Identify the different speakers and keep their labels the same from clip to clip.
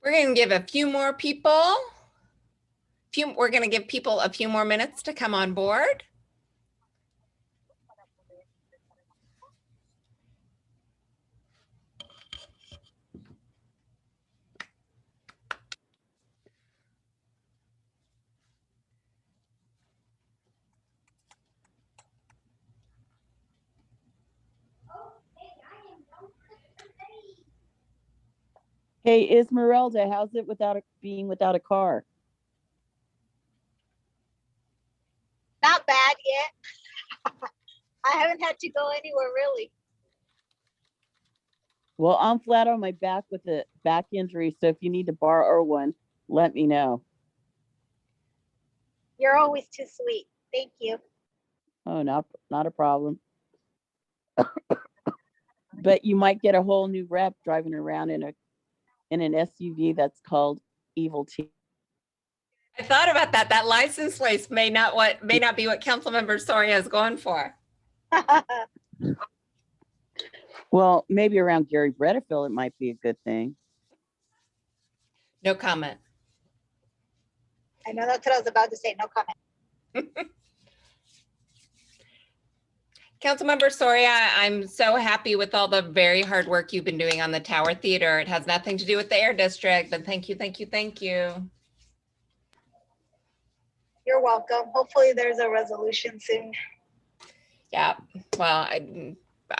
Speaker 1: We're going to give a few more people, we're going to give people a few more minutes to come on board.
Speaker 2: Hey, Esmeralda, how's it being without a car?
Speaker 3: Not bad yet. I haven't had to go anywhere really.
Speaker 2: Well, I'm flat on my back with a back injury, so if you need to borrow one, let me know.
Speaker 3: You're always too sweet. Thank you.
Speaker 2: Oh, not a problem. But you might get a whole new rep driving around in an SUV that's called Evil T.
Speaker 1: I thought about that. That license plate may not be what Councilmember Soria is going for.
Speaker 2: Well, maybe around Gary Bredefeld, it might be a good thing.
Speaker 1: No comment.
Speaker 3: I know that's what I was about to say. No comment.
Speaker 1: Councilmember Soria, I'm so happy with all the very hard work you've been doing on the Tower Theater. It has nothing to do with the Air District, but thank you, thank you, thank you.
Speaker 3: You're welcome. Hopefully there's a resolution soon.
Speaker 1: Yeah, well,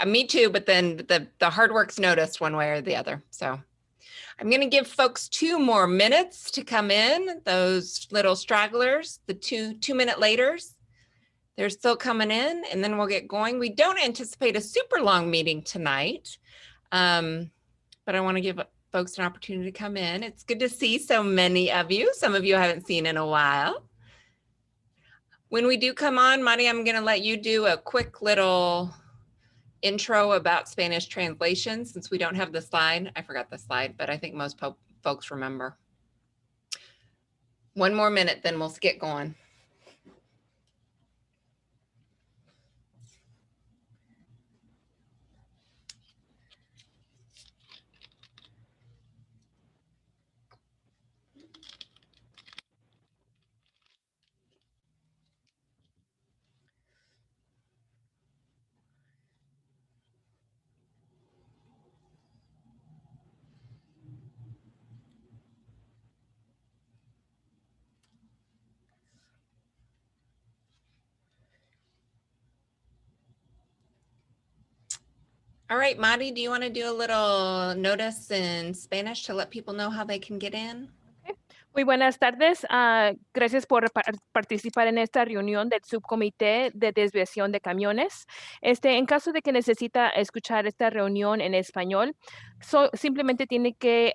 Speaker 1: me too, but then the hard work's noticed one way or the other. So I'm going to give folks 2 more minutes to come in. Those little stragglers, the two-minute laters, they're still coming in, and then we'll get going. We don't anticipate a super long meeting tonight, but I want to give folks an opportunity to come in. It's good to see so many of you. Some of you I haven't seen in a while. When we do come on, Mari, I'm going to let you do a quick little intro about Spanish translation since we don't have the slide. I forgot the slide, but I think most folks remember. 1 more minute, then we'll get going. All right, Mari, do you want to do a little notice in Spanish to let people know how they can get in?
Speaker 4: Muy buenas tardes. Gracias por participar en esta reunión del Subcomité de Desviación de Camiones. En caso de que necesita escuchar esta reunión en español, simplemente tiene que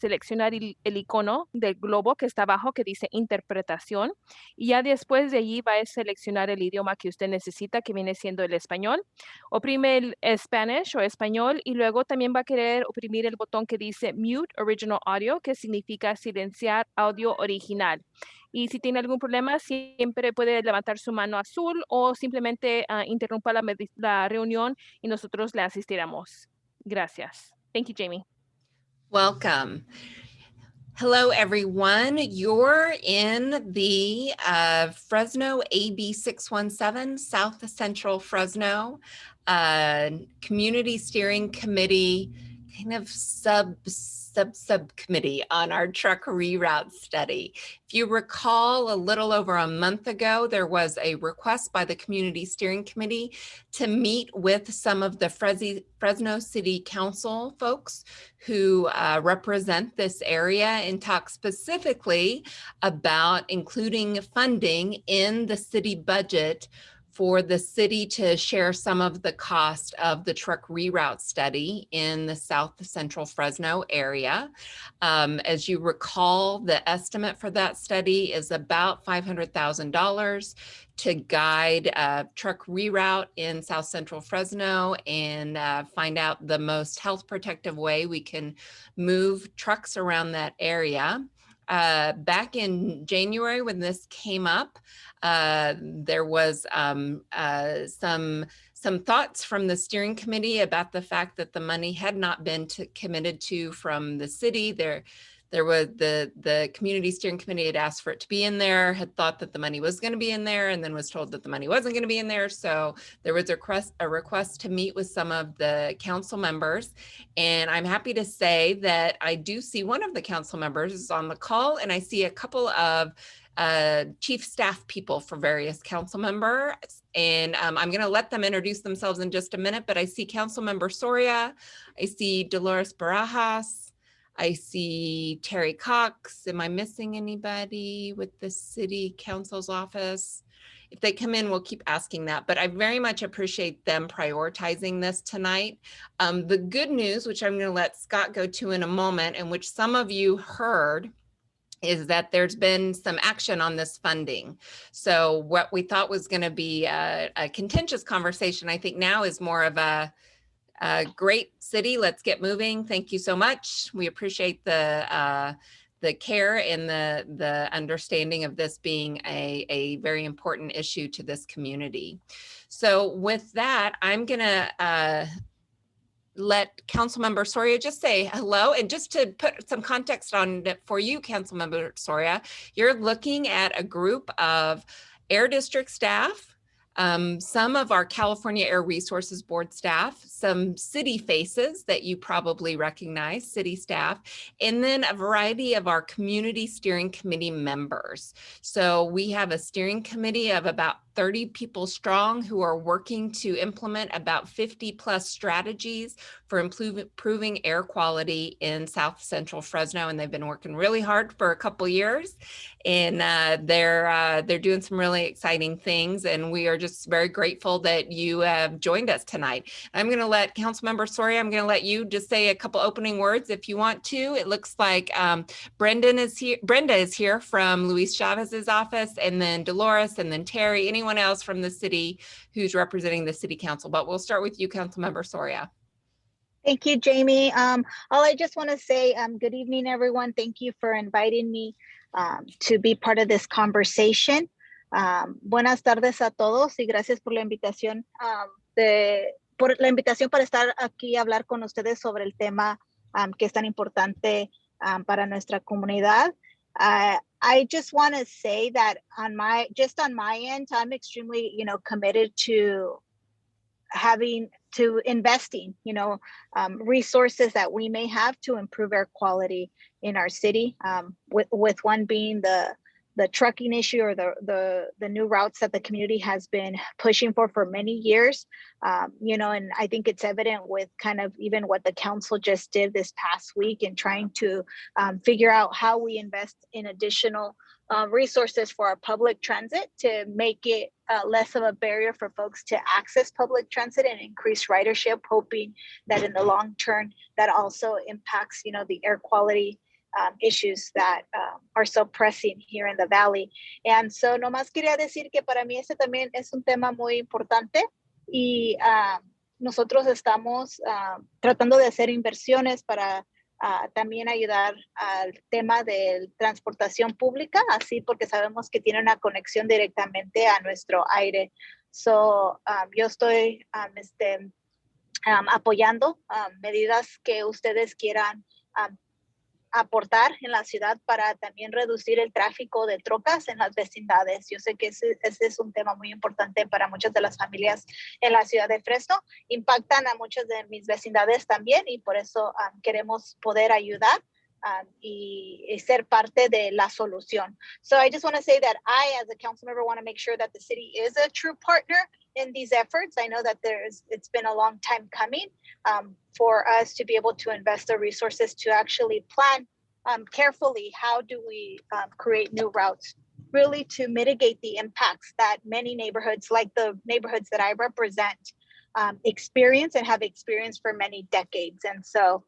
Speaker 4: seleccionar el icono del globo que está abajo que dice interpretación y ya después de allí va a seleccionar el idioma que usted necesita, que viene siendo el español. Oprime el Spanish o español y luego también va a querer oprimir el botón que dice Mute Original Audio, que significa silenciar audio original. Y si tiene algún problema, siempre puede levantar su mano azul o simplemente interrumpa la reunión y nosotros le asistiremos. Gracias. Thank you, Jamie.
Speaker 1: Welcome. Hello, everyone. You're in the Fresno AB 617, South Central Fresno Community Steering Committee kind of subcommittee on our truck reroute study. If you recall, a little over a month ago, there was a request by the Community Steering Committee to meet with some of the Fresno City Council folks who represent this area and talk specifically about including funding in the city budget for the city to share some of the cost of the truck reroute study in the South Central Fresno area. As you recall, the estimate for that study is about $500,000 to guide truck reroute in South Central Fresno and find out the most health protective way we can move trucks around that area. Back in January when this came up, there was some thoughts from the steering committee about the fact that the money had not been committed to from the city. There was the community steering committee had asked for it to be in there, had thought that the money was going to be in there, and then was told that the money wasn't going to be in there. So there was a request to meet with some of the council members. And I'm happy to say that I do see one of the council members is on the call, and I see a couple of chief staff people for various council members. And I'm going to let them introduce themselves in just a minute, but I see Council Member Soria, I see Dolores Barajas, I see Terry Cox. Am I missing anybody with the city council's office? If they come in, we'll keep asking that, but I very much appreciate them prioritizing this tonight. The good news, which I'm going to let Scott go to in a moment, and which some of you heard, is that there's been some action on this funding. So what we thought was going to be a contentious conversation, I think now is more of a great city, let's get moving. Thank you so much. We appreciate the care and the understanding of this being a very important issue to this community. So with that, I'm gonna let Councilmember Soria just say hello. And just to put some context on it for you, Councilmember Soria, you're looking at a group of Air District staff, some of our California Air Resources Board staff, some city faces that you probably recognize, city staff, and then a variety of our community steering committee members. So we have a steering committee of about 30 people strong who are working to implement about 50 plus strategies for improving air quality in South Central Fresno. And they've been working really hard for a couple years, and they're doing some really exciting things. And we are just very grateful that you have joined us tonight. I'm going to let Councilmember Soria, I'm going to let you just say a couple opening words if you want to. It looks like Brenda is here from Luis Chavez's office, and then Dolores, and then Terry, anyone else from the city who's representing the city council. But we'll start with you, Councilmember Soria.
Speaker 3: Thank you, Jamie. All I just want to say, good evening, everyone. Thank you for inviting me to be part of this conversation. Buenas tardes a todos y gracias por la invitación, para estar aquí a hablar con ustedes sobre el tema que es tan importante para nuestra comunidad. I just want to say that on my end, I'm extremely, committed to investing, resources that we may have to improve air quality in our city, with one being the trucking issue, or the new routes that the community has been pushing for many years. And I think it's evident with kind of even what the council just did this past week in trying to figure out how we invest in additional resources for our public transit to make it less of a barrier for folks to access public transit and increase ridership, hoping that in the long term that also impacts, the air quality issues that are so pressing here in the Valley. And so nomás quería decir que para mí este también es un tema muy importante, y nosotros estamos tratando de hacer inversiones para también ayudar al tema de transportación pública, así porque sabemos que tiene una conexión directamente a nuestro aire. So yo estoy apoyando medidas que ustedes quieran aportar en la ciudad para también reducir el tráfico de trocas en las vecindades. Yo sé que ese es un tema muy importante para muchas de las familias en la ciudad de Fresno. Impactan a muchas de mis vecindades también, y por eso queremos poder ayudar y ser parte de la solución. So I just want to say that I, as a council member, want to make sure that the city is a true partner in these efforts. I know that it's been a long time coming for us to be able to invest the resources to actually plan carefully how do we create new routes, really to mitigate the impacts that many neighborhoods, like the neighborhoods that I represent, experience and have experienced for many decades. And so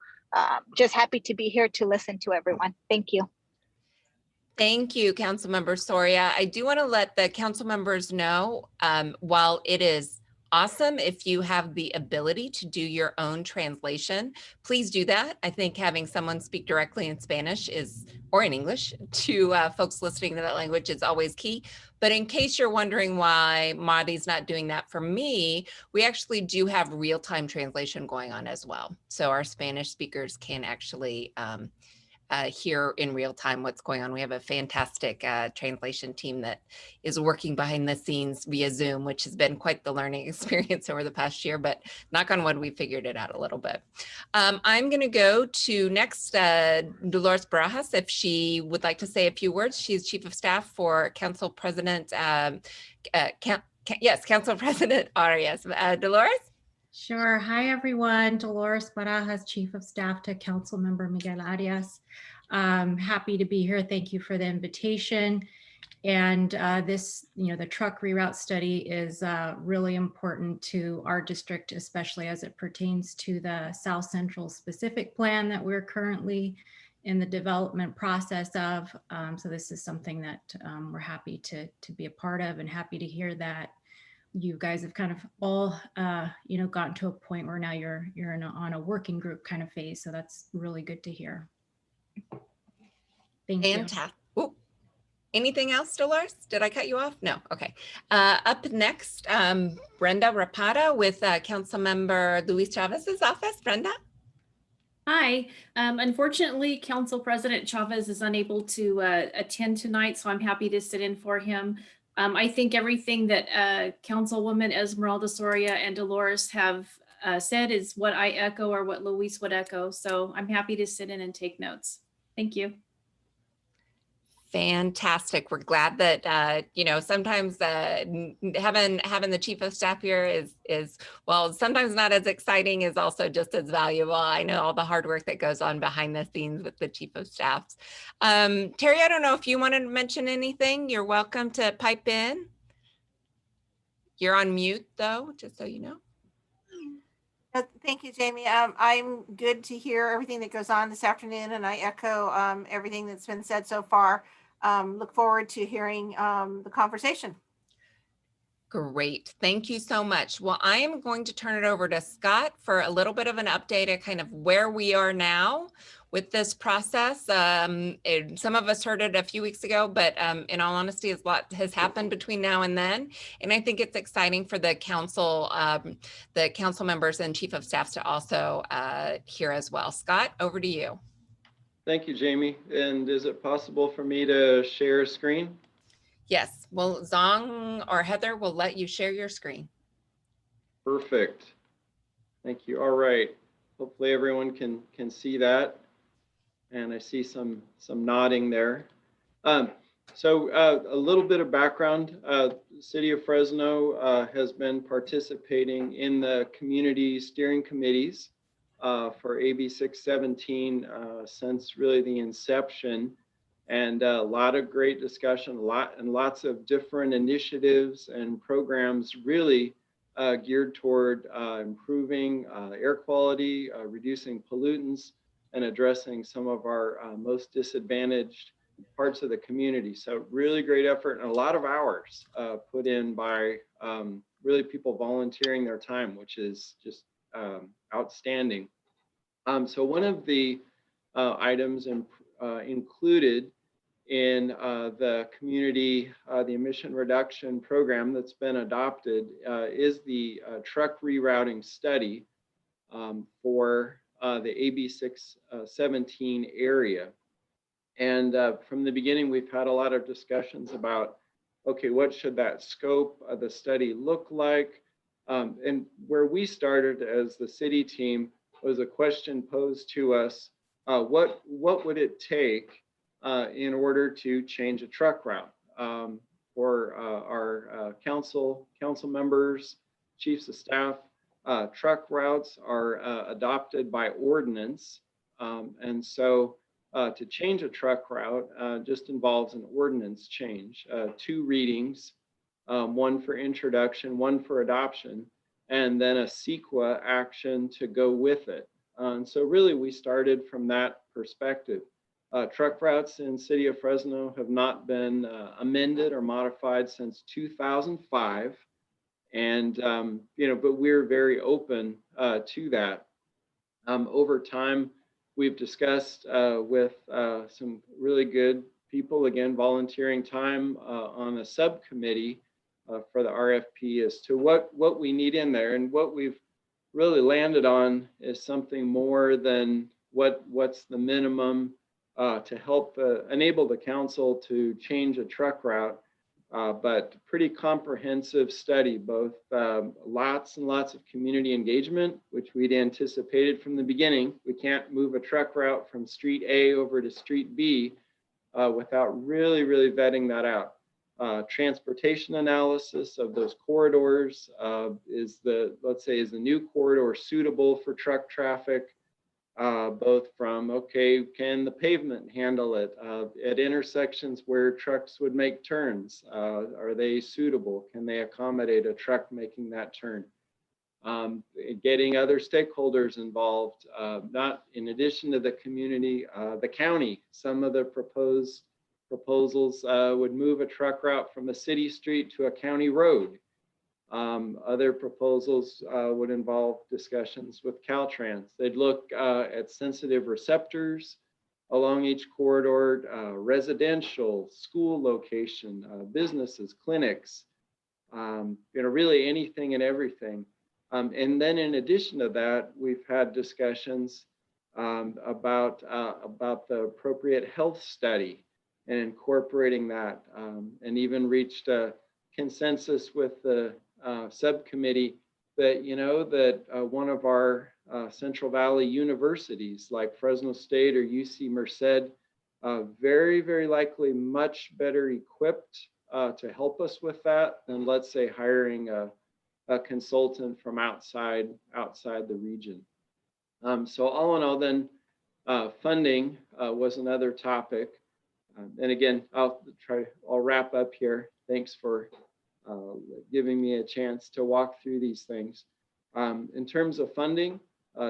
Speaker 3: just happy to be here to listen to everyone. Thank you.
Speaker 1: Thank you, Councilmember Soria. I do want to let the council members know, while it is awesome if you have the ability to do your own translation, please do that. I think having someone speak directly in Spanish or in English to folks listening to that language is always key. But in case you're wondering why Madi's not doing that for me, we actually do have real-time translation going on as well. So our Spanish speakers can actually hear in real time what's going on. We have a fantastic translation team that is working behind the scenes via Zoom, which has been quite the learning experience over the past year, but knock on wood, we figured it out a little bit. I'm going to go to next Dolores Barajas, if she would like to say a few words. She's Chief of Staff for Council President, Council President Arias. Dolores?
Speaker 5: Sure. Hi, everyone. Dolores Barajas, Chief of Staff to Council Member Miguel Arias. Happy to be here. Thank you for the invitation. And this, the truck reroute study is really important to our district, especially as it pertains to the South Central specific plan that we're currently in the development process of. So this is something that we're happy to be a part of, and happy to hear that you guys have kind of all, gotten to a point where now you're on a working group kind of phase. So that's really good to hear. Thank you.
Speaker 1: Fantastic. Ooh. Anything else, Dolores? Did I cut you off? No. Okay. Up next, Brenda Rapata with Councilmember Luis Chavez's office. Brenda?
Speaker 6: Hi. Unfortunately, Council President Chavez is unable to attend tonight, so I'm happy to sit in for him. I think everything that Councilwoman Esmeralda Soria and Dolores have said is what I echo, or what Luis would echo. So I'm happy to sit in and take notes. Thank you.
Speaker 1: Fantastic. We're glad that, sometimes having the Chief of Staff here is, well, sometimes not as exciting, is also just as valuable. I know all the hard work that goes on behind the scenes with the Chief of Staffs. Terry, I don't know if you wanted to mention anything. You're welcome to pipe in. You're on mute though, just so you know.
Speaker 7: Thank you, Jamie. I'm good to hear everything that goes on this afternoon, and I echo everything that's been said so far. Look forward to hearing the conversation.
Speaker 1: Great. Thank you so much. Well, I am going to turn it over to Scott for a little bit of an update of kind of where we are now with this process. Some of us heard it a few weeks ago, but in all honesty, a lot has happened between now and then. And I think it's exciting for the council members and Chief of Staffs to also hear as well. Scott, over to you.
Speaker 8: Thank you, Jamie. And is it possible for me to share a screen?
Speaker 1: Yes. Well, Zong or Heather will let you share your screen.
Speaker 8: Perfect. Thank you. All right. Hopefully everyone can see that. And I see some nodding there. So a little bit of background. City of Fresno has been participating in the community steering committees for AB 617 since really the inception, and a lot of great discussion, lots of different initiatives and programs really geared toward improving air quality, reducing pollutants, and addressing some of our most disadvantaged parts of the community. So really great effort, and a lot of hours put in by really people volunteering their time, which is just outstanding. So one of the items included in the community, the emission reduction program that's been adopted is the truck rerouting study for the AB 617 area. And from the beginning, we've had a lot of discussions about, okay, what should that scope of the study look like? And where we started as the city team was a question posed to us, what would it take in order to change a truck route? For our council members, chiefs of staff, truck routes are adopted by ordinance. And so to change a truck route just involves an ordinance change, 2 readings, one for introduction, one for adoption, and then a CEQA action to go with it. And so really we started from that perspective. Truck routes in City of Fresno have not been amended or modified since 2005. And, but we're very open to that. Over time, we've discussed with some really good people, again, volunteering time on a subcommittee for the RFP as to what we need in there. And what we've really landed on is something more than what's the minimum to help enable the council to change a truck route, but pretty comprehensive study, both lots and lots of community engagement, which we'd anticipated from the beginning. We can't move a truck route from street A over to street B without really vetting that out. Transportation analysis of those corridors. Is the new corridor suitable for truck traffic? Both from, okay, can the pavement handle it? At intersections where trucks would make turns, are they suitable? Can they accommodate a truck making that turn? Getting other stakeholders involved, not in addition to the community, the county. Some of the proposals would move a truck route from a city street to a county road. Other proposals would involve discussions with Caltrans. They'd look at sensitive receptors along each corridor, residential, school location, businesses, clinics, really anything and everything. And then in addition to that, we've had discussions about the appropriate health study and incorporating that, and even reached a consensus with the subcommittee that, that one of our Central Valley universities like Fresno State or UC Merced, very likely much better equipped to help us with that than, let's say, hiring a consultant from outside the region. So all in all, then funding was another topic. And again, I'll wrap up here. Thanks for giving me a chance to walk through these things. In terms of funding,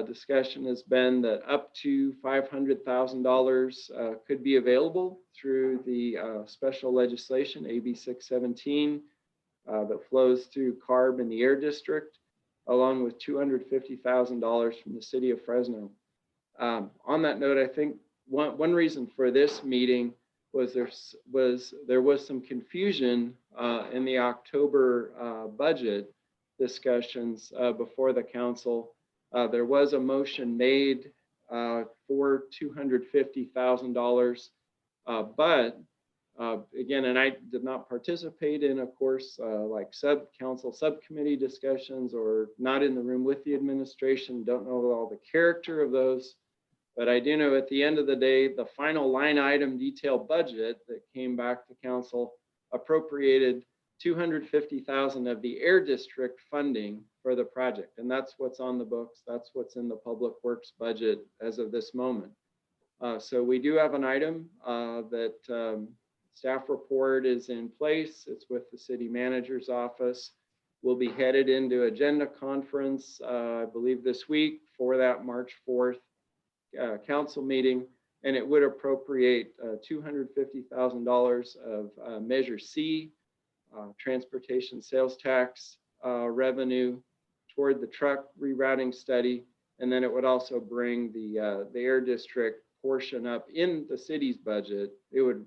Speaker 8: discussion has been that up to $500,000 could be available through the special legislation, AB 617, that flows through CARB in the Air District, along with $250,000 from the city of Fresno. On that note, I think one reason for this meeting was there was some confusion in the October budget discussions before the council. There was a motion made for $250,000, but again, and I did not participate in, of course, like council subcommittee discussions, or not in the room with the administration, don't know all the character of those. But I do know at the end of the day, the final line item detailed budget that came back to council appropriated $250,000 of the Air District funding for the project. And that's what's on the books. That's what's in the Public Works budget as of this moment. So we do have an item that staff report is in place. It's with the city manager's office. We'll be headed into agenda conference, I believe this week, for that March 4th council meeting, and it would appropriate $250,000 of Measure C, transportation sales tax revenue toward the truck rerouting study, and then it would also bring the Air District portion up in the city's budget. It would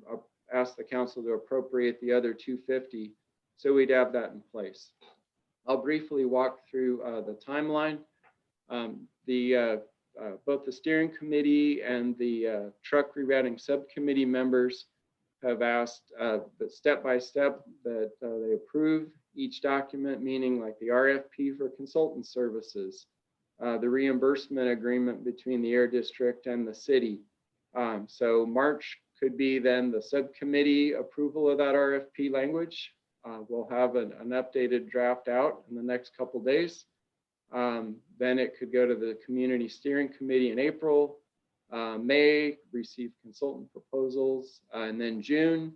Speaker 8: ask the council to appropriate the other $250,000, so we'd have that in place. I'll briefly walk through the timeline. Both the steering committee and the truck rerouting subcommittee members have asked that step by step that they approve each document, meaning like the RFP for consultant services, the reimbursement agreement between the Air District and the city. So March could be then the subcommittee approval of that RFP language. We'll have an updated draft out in the next couple days. Then it could go to the community steering committee in April, May, receive consultant proposals, and then June,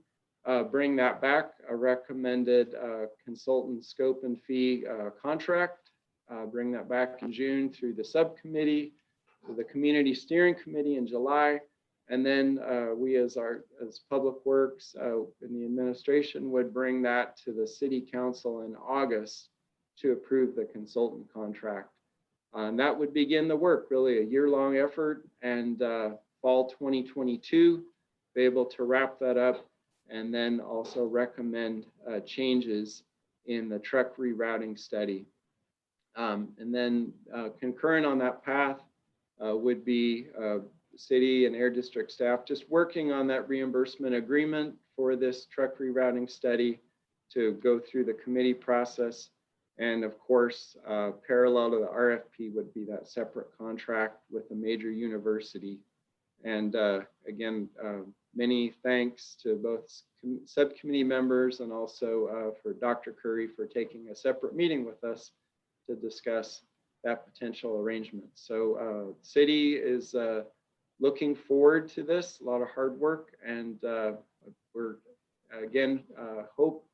Speaker 8: bring that back, a recommended consultant scope and fee contract, bring that back in June through the subcommittee, to the community steering committee in July, and then we as Public Works in the administration would bring that to the city council in August to approve the consultant contract. And that would begin the work, really a year-long effort, and fall 2022, be able to wrap that up, and then also recommend changes in the truck rerouting study. And then concurrent on that path would be city and Air District staff just working on that reimbursement agreement for this truck rerouting study to go through the committee process. And of course, parallel to the RFP would be that separate contract with a major university. And again, many thanks to both subcommittee members and also for Dr. Curry for taking a separate meeting with us to discuss that potential arrangement. So city is looking forward to this, a lot of hard work, and we're again hope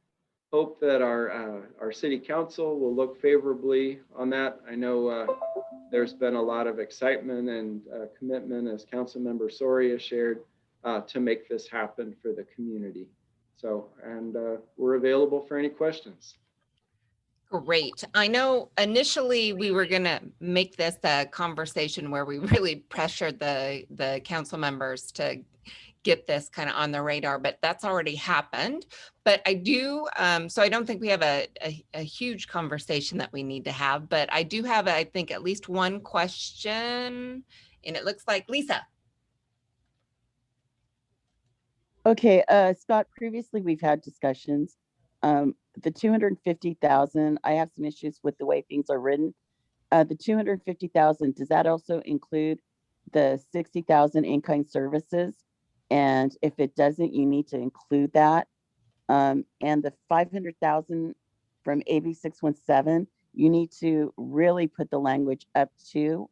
Speaker 8: that our city council will look favorably on that. I know there's been a lot of excitement and commitment, as Councilmember Soria shared, to make this happen for the community. So, and we're available for any questions.
Speaker 1: Great. I know initially we were going to make this a conversation where we really pressured the council members to get this kind of on the radar, but that's already happened. But I do, so I don't think we have a huge conversation that we need to have, but I do have, I think, at least one question, and it looks like Lisa.
Speaker 2: Okay, Scott, previously we've had discussions. The 250,000, I have some issues with the way things are written. The 250,000, does that also include the 60,000 in-kind services? And if it doesn't, you need to include that. And the 500,000 from AB 617, you need to really put the language up to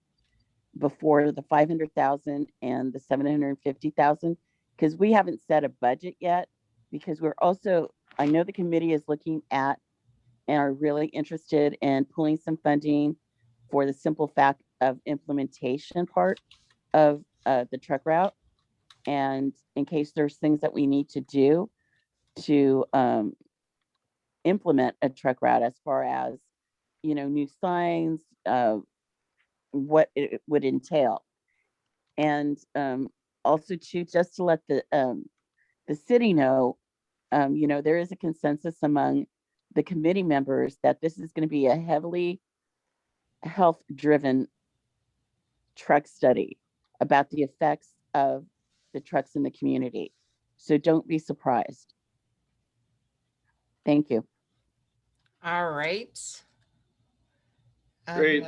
Speaker 2: before the 500,000 and the 750,000, because we haven't set a budget yet, because we're also, I know the committee is looking at and are really interested in pulling some funding for the simple fact of implementation part of the truck route. And in case there's things that we need to do to implement a truck route, as far as, you know, new signs, what it would entail. And also too, just to let the city know, you know, there is a consensus among the committee members that this is going to be a heavily health-driven truck study about the effects of the trucks in the community. So don't be surprised. Thank you.
Speaker 1: All right.
Speaker 8: Great.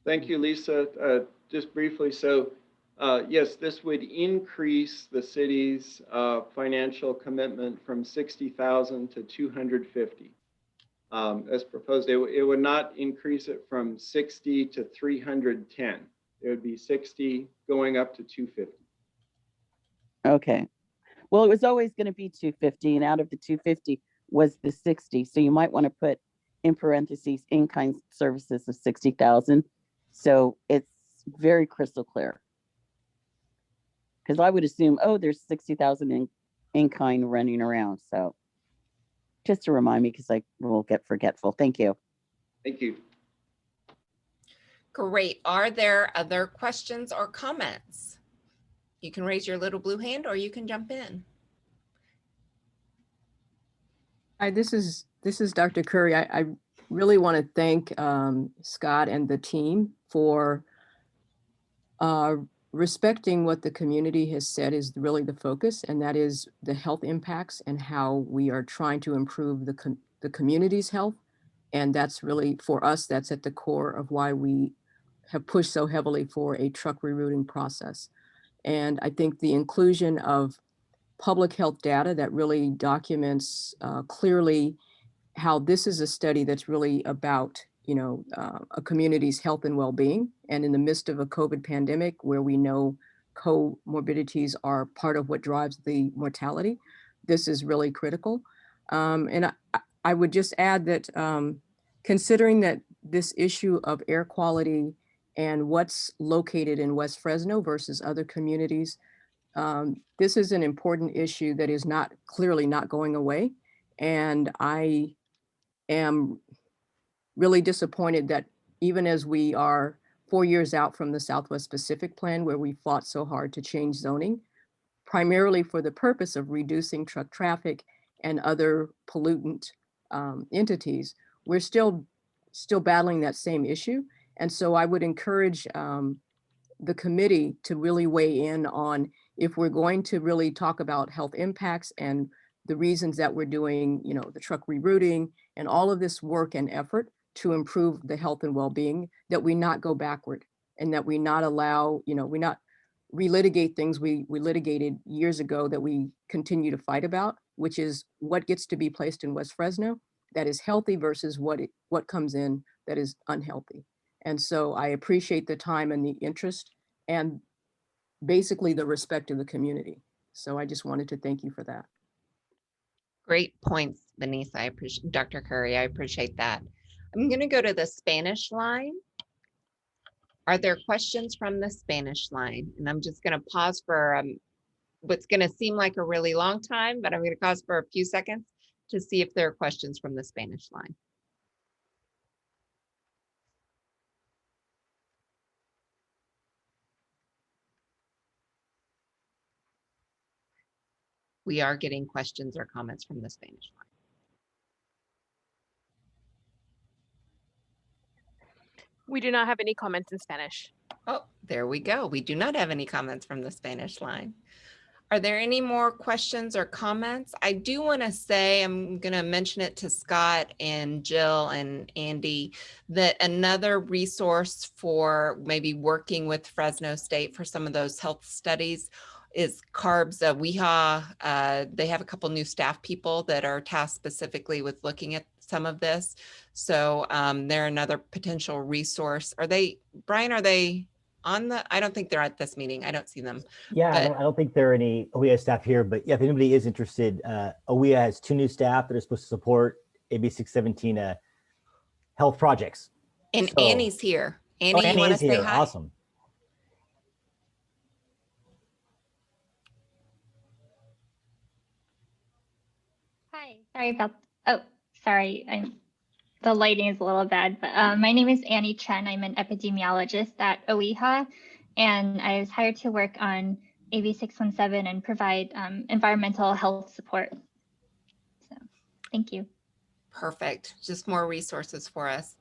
Speaker 8: Thank you, Lisa. Just briefly, so yes, this would increase the city's financial commitment from 60,000 to 250. As proposed, it would not increase it from 60 to 310. It would be 60 going up to 250.
Speaker 2: Okay. Well, it was always going to be 250, and out of the 250 was the 60. So you might want to put in parentheses in-kind services of 60,000. So it's very crystal clear. Because I would assume, oh, there's 60,000 in-kind running around. So just to remind me, because I will get forgetful. Thank you.
Speaker 8: Thank you.
Speaker 1: Great. Are there other questions or comments? You can raise your little blue hand or you can jump in.
Speaker 9: Hi, this is Dr. Curry. I really want to thank Scott and the team for respecting what the community has said is really the focus, and that is the health impacts and how we are trying to improve the community's health. And that's really, for us, that's at the core of why we have pushed so heavily for a truck rerouting process. And I think the inclusion of public health data that really documents clearly how this is a study that's really about, you know, a community's health and well-being. And in the midst of a COVID pandemic, where we know comorbidities are part of what drives the mortality, this is really critical. And I would just add that considering that this issue of air quality and what's located in West Fresno versus other communities, this is an important issue that is clearly not going away. And I am really disappointed that even as we are 4 years out from the Southwest Pacific Plan, where we fought so hard to change zoning, primarily for the purpose of reducing truck traffic and other pollutant entities, we're still battling that same issue. And so I would encourage the committee to really weigh in on if we're going to really talk about health impacts and the reasons that we're doing, you know, the truck rerouting and all of this work and effort to improve the health and well-being, that we not go backward and that we not allow, you know, we not relitigate things we litigated years ago that we continue to fight about, which is what gets to be placed in West Fresno that is healthy versus what comes in that is unhealthy. And so I appreciate the time and the interest and basically the respect of the community. So I just wanted to thank you for that.
Speaker 1: Great points, Denise. I appreciate Dr. Curry. I appreciate that. I'm going to go to the Spanish line. Are there questions from the Spanish line? And I'm just going to pause for what's going to seem like a really long time, but I'm going to pause for a few seconds to see if there are questions from the Spanish line. We are getting questions or comments from the Spanish line.
Speaker 4: We do not have any comments in Spanish.
Speaker 1: Oh, there we go. We do not have any comments from the Spanish line. Are there any more questions or comments? I do want to say, I'm going to mention it to Scott and Jill and Andy, that another resource for maybe working with Fresno State for some of those health studies is CARB's WIHA. They have a couple new staff people that are tasked specifically with looking at some of this. So they're another potential resource. Are they, Brian, are they on the, I don't think they're at this meeting. I don't see them.
Speaker 10: Yeah,
Speaker 1: but
Speaker 10: I don't think there are any OEA staff here, but yeah, if anybody is interested, OEA has 2 new staff that are supposed to support AB 617 health projects.
Speaker 1: And
Speaker 10: So,
Speaker 1: Annie's here. Annie, you
Speaker 10: Annie
Speaker 1: want to
Speaker 10: is
Speaker 1: say
Speaker 10: here.
Speaker 1: hi?
Speaker 10: Awesome.
Speaker 11: Hi, sorry about, oh, sorry, the lighting is a little bad, but my name is Annie Chen. I'm an epidemiologist at OEHA, and I was hired to work on AB 617 and provide environmental health support. So, thank you.
Speaker 1: Perfect. Just more resources for us.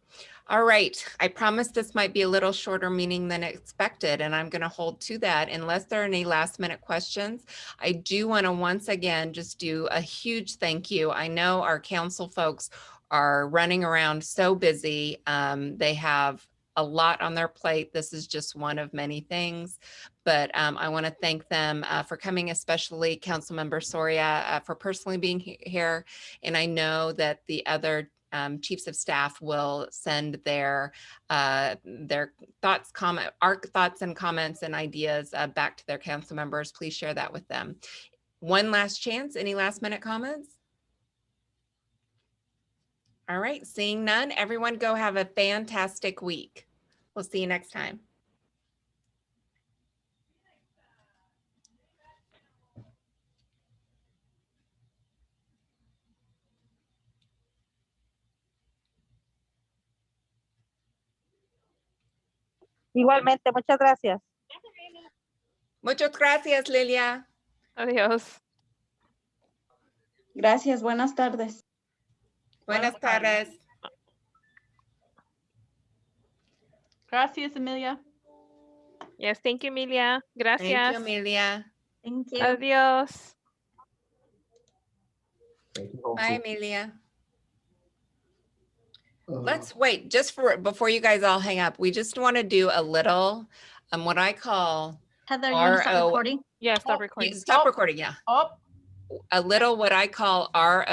Speaker 1: All right. I promised this might be a little shorter meeting than expected, and I'm going to hold to that unless there are any last minute questions. I do want to once again just do a huge thank you. I know our council folks are running around so busy. They have a lot on their plate. This is just one of many things, but I want to thank them for coming, especially Councilmember Soria for personally being here. And I know that the other chiefs of staff will send their thoughts, our thoughts and comments and ideas back to their council members. Please share that with them. One last chance. Any last minute comments? All right, seeing none, everyone go have a fantastic week. We'll see you next time.
Speaker 12: Igualmente, muchas gracias.
Speaker 1: Muchas gracias, Lilia.
Speaker 4: Adiós.
Speaker 12: Gracias, buenas tardes.
Speaker 1: Buenas tardes.
Speaker 12: Gracias, Emilia.
Speaker 4: Yes, thank you, Emilia. Gracias.
Speaker 1: Thank you, Amelia.
Speaker 11: Thank you.
Speaker 4: Adiós.
Speaker 1: Bye, Amelia. Let's wait just for before you guys all hang up. We just want to do a little what I call
Speaker 11: Heather, you want to start
Speaker 1: RO.
Speaker 11: recording?
Speaker 4: Yeah, stop recording.
Speaker 1: Stop recording. Yeah.
Speaker 12: Oh.
Speaker 1: A little what I call RO.